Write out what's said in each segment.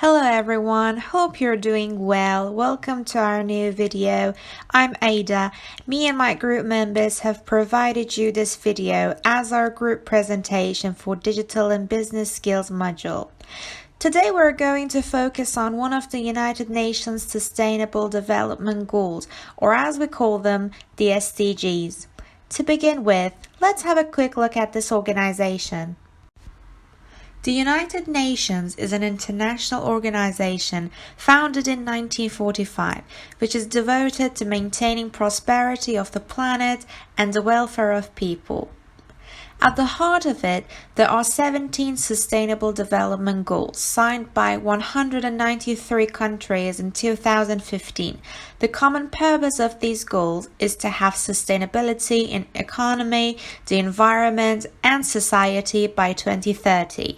Hello everyone, hope you're doing well. Welcome to our new video. I'm Ada. Me and my group members have provided you this video as our group presentation for Digital and Business Skills module. Today we're going to focus on one of the United Nations Sustainable Development Goals, or as we call them, the SDGs. To begin with, let's have a quick look at this organization. The United Nations is an international organization founded in 1945, which is devoted to maintaining prosperity of the planet and the welfare of people. At the heart of it, there are 17 Sustainable Development Goals signed by 193 countries in 2015. The common purpose of these goals is to have sustainability in economy, the environment, and society by 2030.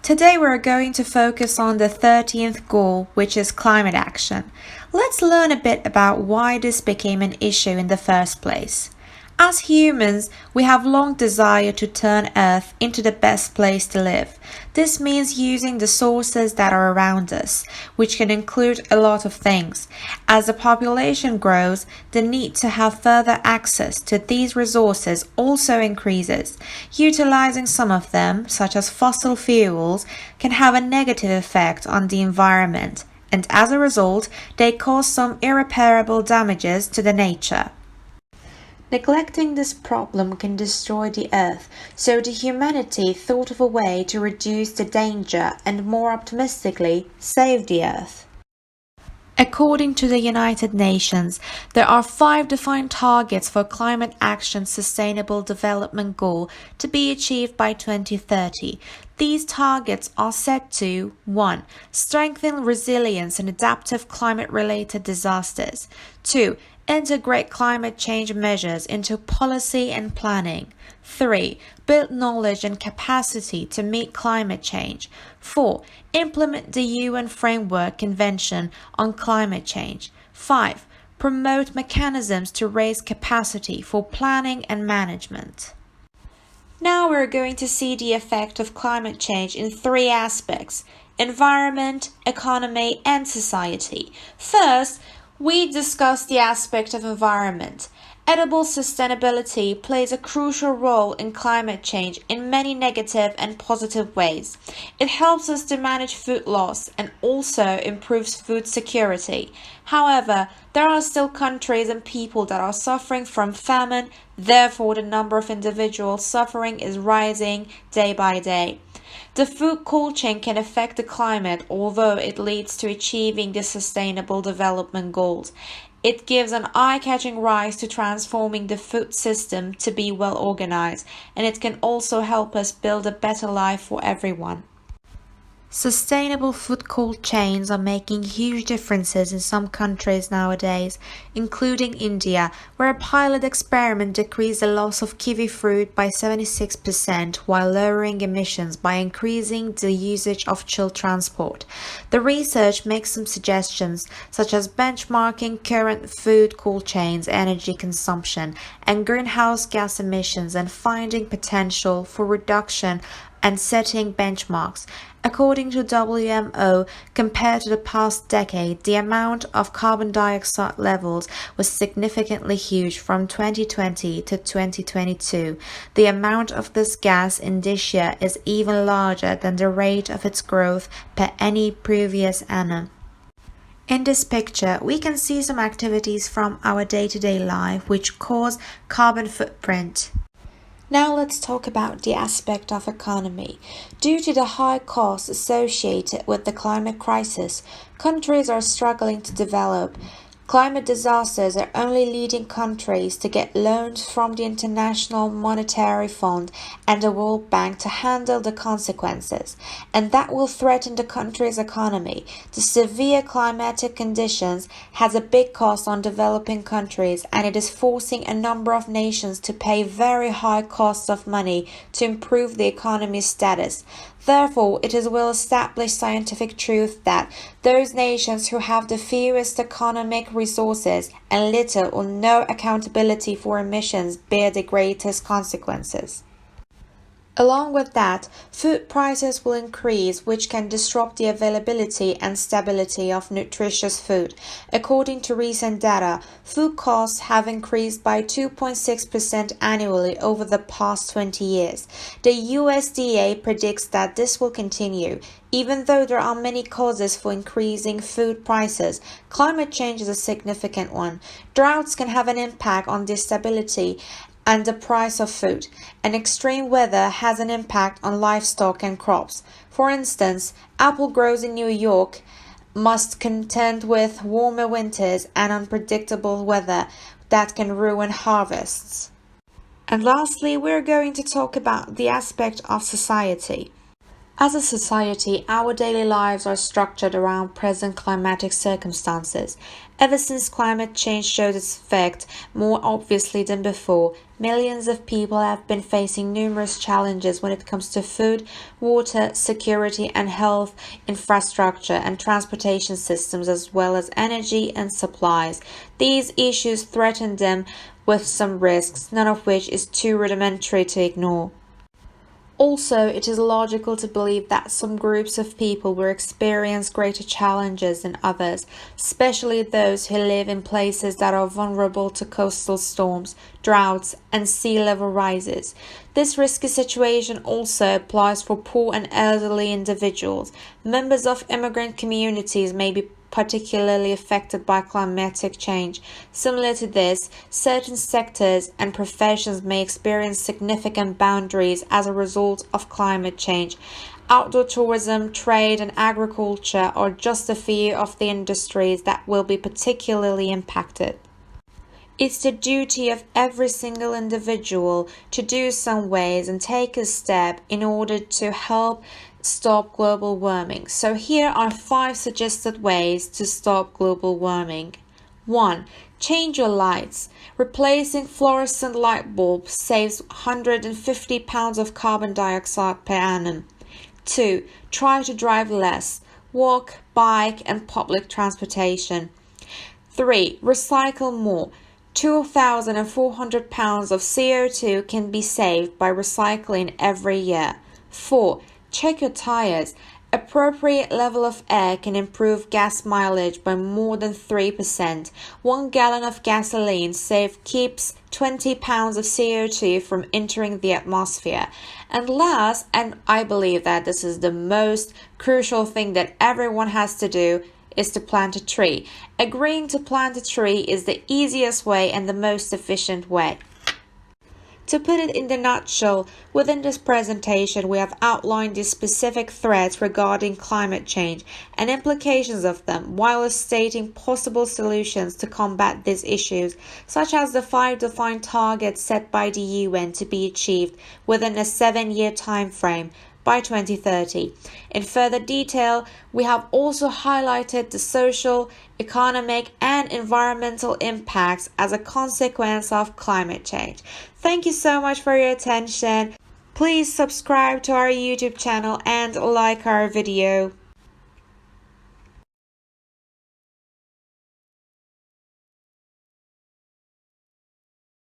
Today we're going to focus on the 13th goal, which is climate action. Let's learn a bit about why this became an issue in the first place. As humans, we have long desired to turn Earth into the best place to live. This means using the sources that are around us, which can include a lot of things. As the population grows, the need to have further access to these resources also increases. Utilizing some of them, such as fossil fuels, can have a negative effect on the environment, and as a result, they cause some irreparable damages to the nature. Neglecting this problem can destroy the Earth, so the humanity thought of a way to reduce the danger and, more optimistically, save the Earth. According to the United Nations, there are 5 defined targets for climate action sustainable development goal to be achieved by 2030. These targets are set to 1. Strengthen resilience in adaptive climate-related disasters. 2. Integrate climate change measures into policy and planning. 3. Build knowledge and capacity to meet climate change. 4. Implement the UN Framework Convention on Climate Change. 5. Promote mechanisms to raise capacity for planning and management. Now we're going to see the effect of climate change in 3 aspects: environment, economy, and society. First, we discuss the aspect of environment. Edible sustainability plays a crucial role in climate change in many negative and positive ways. It helps us to manage food loss and also improves food security. However, there are still countries and people that are suffering from famine, therefore the number of individuals suffering is rising day by day. The food cold chain can affect the climate, although it leads to achieving the Sustainable Development Goals. It gives an eye-catching rise to transforming the food system to be well organized, and it can also help us build a better life for everyone. Sustainable food cold chains are making huge differences in some countries nowadays, including India, where a pilot experiment decreased the loss of kiwi fruit by 76% while lowering emissions by increasing the usage of chill transport. The research makes some suggestions, such as benchmarking current food cold chains' energy consumption and greenhouse gas emissions and finding potential for reduction and setting benchmarks. According to WMO, compared to the past decade, the amount of carbon dioxide levels was significantly huge from 2020 to 2022. The amount of this gas in this year is even larger than the rate of its growth per any previous annum. In this picture, we can see some activities from our day-to-day life which cause carbon footprint. Now let's talk about the aspect of economy. Due to the high costs associated with the climate crisis, countries are struggling to develop. Climate disasters are only leading countries to get loans from the International Monetary Fund and the World Bank to handle the consequences, and that will threaten the country's economy. The severe climatic conditions has a big cost on developing countries, and it is forcing a number of nations to pay very high costs of money to improve the economy's status. Therefore, it is well-established scientific truth that those nations who have the fewest economic resources and little or no accountability for emissions bear the greatest consequences. Along with that, food prices will increase, which can disrupt the availability and stability of nutritious food. According to recent data, food costs have increased by 2.6% annually over the past 20 years. The USDA predicts that this will continue. Even though there are many causes for increasing food prices, climate change is a significant one. Droughts can have an impact on the stability and the price of food, and extreme weather has an impact on livestock and crops. For instance, apple growers in New York must contend with warmer winters and unpredictable weather that can ruin harvests. And lastly, we're going to talk about the aspect of society. As a society, our daily lives are structured around present climatic circumstances. Ever since climate change showed its effect more obviously than before, millions of people have been facing numerous challenges when it comes to food, water, security and health, infrastructure and transportation systems, as well as energy and supplies. These issues threaten them with some risks, none of which is too rudimentary to ignore. Also, it is logical to believe that some groups of people will experience greater challenges than others, especially those who live in places that are vulnerable to coastal storms, droughts, and sea level rises. This risky situation also applies for poor and elderly individuals. Members of immigrant communities may be particularly affected by climatic change. Similar to this, certain sectors and professions may experience significant boundaries as a result of climate change. Outdoor tourism, trade, and agriculture are just a few of the industries that will be particularly impacted. It's the duty of every single individual to do some ways and take a step in order to help stop global warming. So here are 5 suggested ways to stop global warming. 1. Change your lights. Replacing fluorescent light bulbs saves 150 pounds of carbon dioxide per annum. 2. Try to drive less. Walk, bike, and public transportation. 3. Recycle more. 2,400 pounds of CO2 can be saved by recycling every year. 4. Check your tires. Appropriate level of air can improve gas mileage by more than 3%. 1 gallon of gasoline saved keeps 20 pounds of CO2 from entering the atmosphere. And last, and I believe that this is the most crucial thing that everyone has to do, is to plant a tree. Agreeing to plant a tree is the easiest way and the most efficient way. To put it in the nutshell, within this presentation we have outlined the specific threats regarding climate change and implications of them, while stating possible solutions to combat these issues, such as the 5 defined targets set by the UN to be achieved within a 7-year time frame by 2030. In further detail, we have also highlighted the social, economic, and environmental impacts as a consequence of climate change. Thank you so much for your attention. Please subscribe to our YouTube channel and like our video.